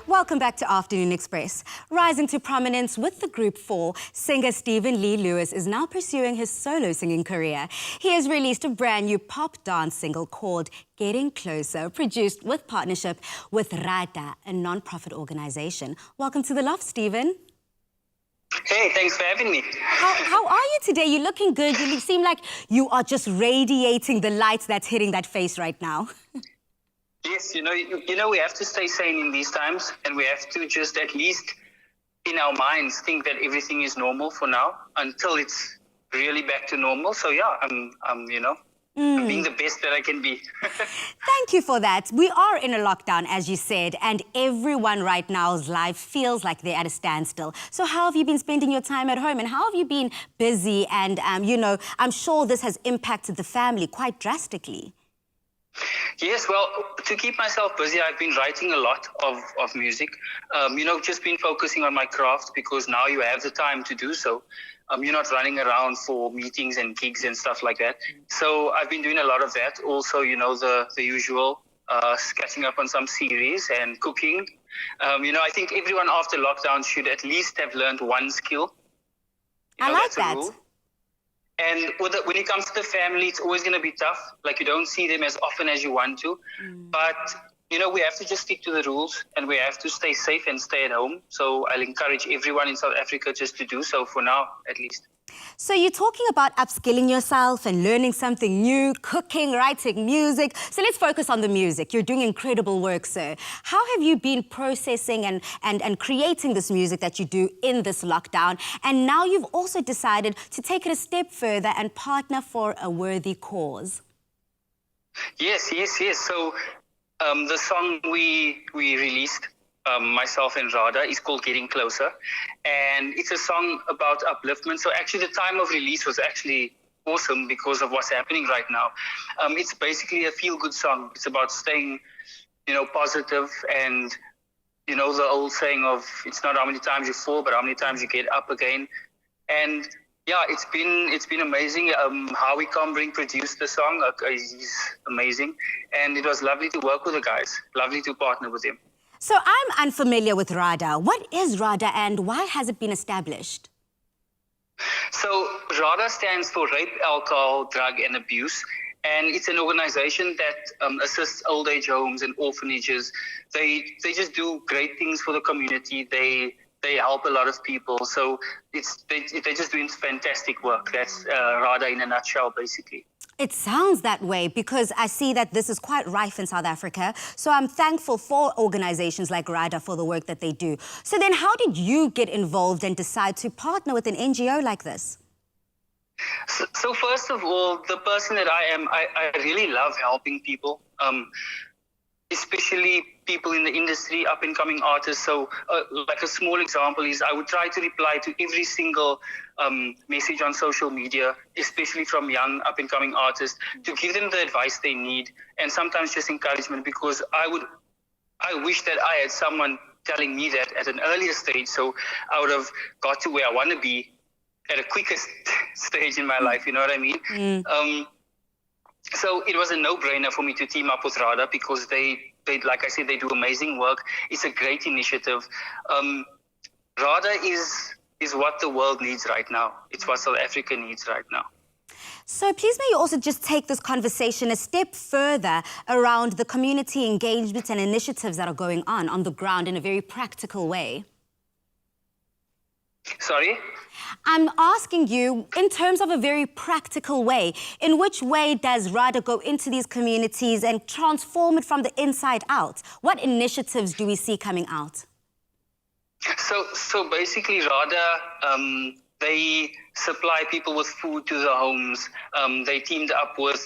Welcome back to Afternoon Express. Rising to prominence with the Group 4, singer Stephen Lee Lewis is now pursuing his solo singing career. He has released a brand new pop dance single called Getting Closer, produced with partnership with RADA, a non-profit organization. Welcome to The Loft, Stephen. Hey, thanks for having me. How are you today? You're looking good. You seem like you are just radiating the light that's hitting that face right now. Yes, you know, we have to stay sane in these times, and we have to just at least in our minds think that everything is normal for now until it's really back to normal. So yeah, I'm being the best that I can be. Thank you for that. We are in a lockdown, as you said, and everyone right now's life feels like they're at a standstill. So how have you been spending your time at home, and how have you been busy? And, I'm sure this has impacted the family quite drastically. Yes, well, to keep myself busy, I've been writing a lot of music. Just been focusing on my craft, because now you have the time to do so. You're not running around for meetings and gigs and stuff like that. So I've been doing a lot of that. Also, the usual, catching up on some series and cooking. I think everyone after lockdown should at least have learned one skill. I like that. Rule. And when it comes to the family, it's always going to be tough. Like, you don't see them as often as you want to. But, we have to just stick to the rules, and we have to stay safe and stay at home. So I'll encourage everyone in South Africa just to do so for now, at least. So you're talking about upskilling yourself and learning something new, cooking, writing music. So let's focus on the music. You're doing incredible work, sir. How have you been processing and creating this music that you do in this lockdown? And now you've also decided to take it a step further and partner for a worthy cause. Yes. So the song we released, myself and RADA, is called Getting Closer, and it's a song about upliftment. So actually the time of release was actually awesome because of what's happening right now. It's basically a feel-good song. It's about staying positive, and the old saying of it's not how many times you fall but how many times you get up again. And yeah, it's been amazing. Howie Combring produced the song. He's amazing, and it was lovely to work with the guys, lovely to partner with him. So I'm unfamiliar with RADA. What is RADA, and why has it been established? So RADA stands for Rape, Alcohol, Drug and Abuse. And it's an organization that assists old age homes and orphanages. They just do great things for the community. They help a lot of people. So they're just doing fantastic work. That's RADA in a nutshell, basically. It sounds that way because I see that this is quite rife in South Africa. So I'm thankful for organizations like RADA for the work that they do. So then how did you get involved and decide to partner with an NGO like this? So first of all, the person that I am, I really love helping people, especially people in the industry, up-and-coming artists. So like a small example is I would try to reply to every single message on social media, especially from young up-and-coming artists, to give them the advice they need, and sometimes just encouragement, because I wish that I had someone telling me that at an earlier stage, so I would have got to where I want to be at a quicker stage in my life, you know what I mean? So it was a no-brainer for me to team up with RADA, because they like I said, they do amazing work. It's a great initiative. RADA is what the world needs right now. It's what South Africa needs right now. So please may you also just take this conversation a step further around the community engagement and initiatives that are going on the ground in a very practical way. Sorry? I'm asking you, in terms of a very practical way, in which way does RADA go into these communities and transform it from the inside out? What initiatives do we see coming out? So basically RADA, they supply people with food to the homes. They teamed up with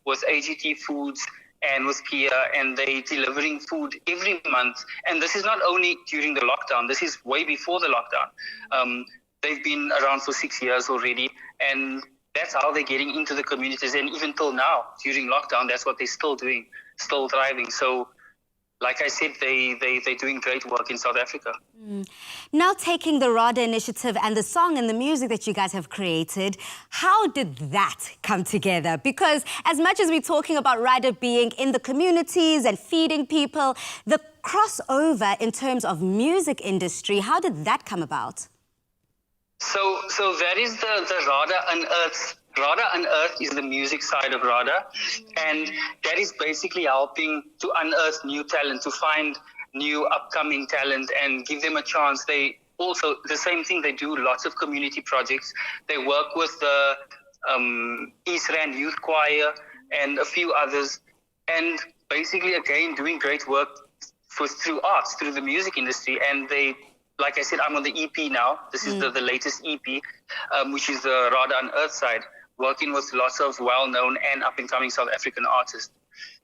AGT Foods and with Kia, and they delivering food every month. And this is not only during the lockdown, this is way before the lockdown. They've been around for 6 years already, and that's how they're getting into the communities. And even till now, during lockdown, that's what they're still doing, still thriving. So like I said, they're doing great work in South Africa. Now taking the RADA initiative and the song and the music that you guys have created, how did that come together? Because as much as we're talking about RADA being in the communities and feeding people, the crossover in terms of music industry, how did that come about? So that is the RADA Unearthed. RADA Unearthed is the music side of RADA, and that is basically helping to unearth new talent, to find new upcoming talent and give them a chance. They also, the same thing, they do lots of community projects. They work with the East Rand Youth Choir and a few others, and basically, again, doing great work through arts, through the music industry. And they, like I said, I'm on the EP now. This is the latest EP, which is the RADA Unearthed side, working with lots of well-known and up-and-coming South African artists.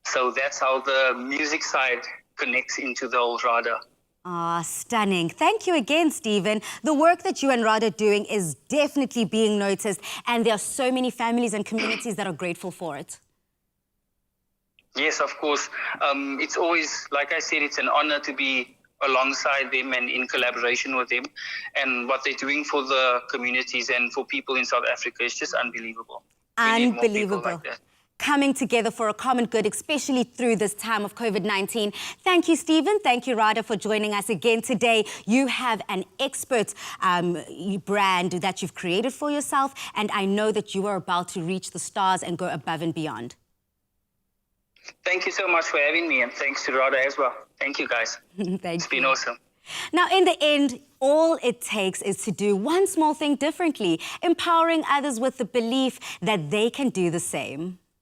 So that's how the music side connects into the old RADA. Ah, stunning. Thank you again, Stephen. The work that you and RADA are doing is definitely being noticed, and there are so many families and communities that are grateful for it. Yes, of course. It's always, like I said, it's an honor to be alongside them and in collaboration with them, and what they're doing for the communities and for people in South Africa is just unbelievable. Unbelievable. Like that. Coming together for a common good, especially through this time of COVID-19. Thank you, Stephen. Thank you, RADA, for joining us again today. You have an expert brand that you've created for yourself, and I know that you are about to reach the stars and go above and beyond. Thank you so much for having me, and thanks to RADA as well. Thank you, guys. It's been awesome. Now, in the end, all it takes is to do one small thing differently, empowering others with the belief that they can do the same.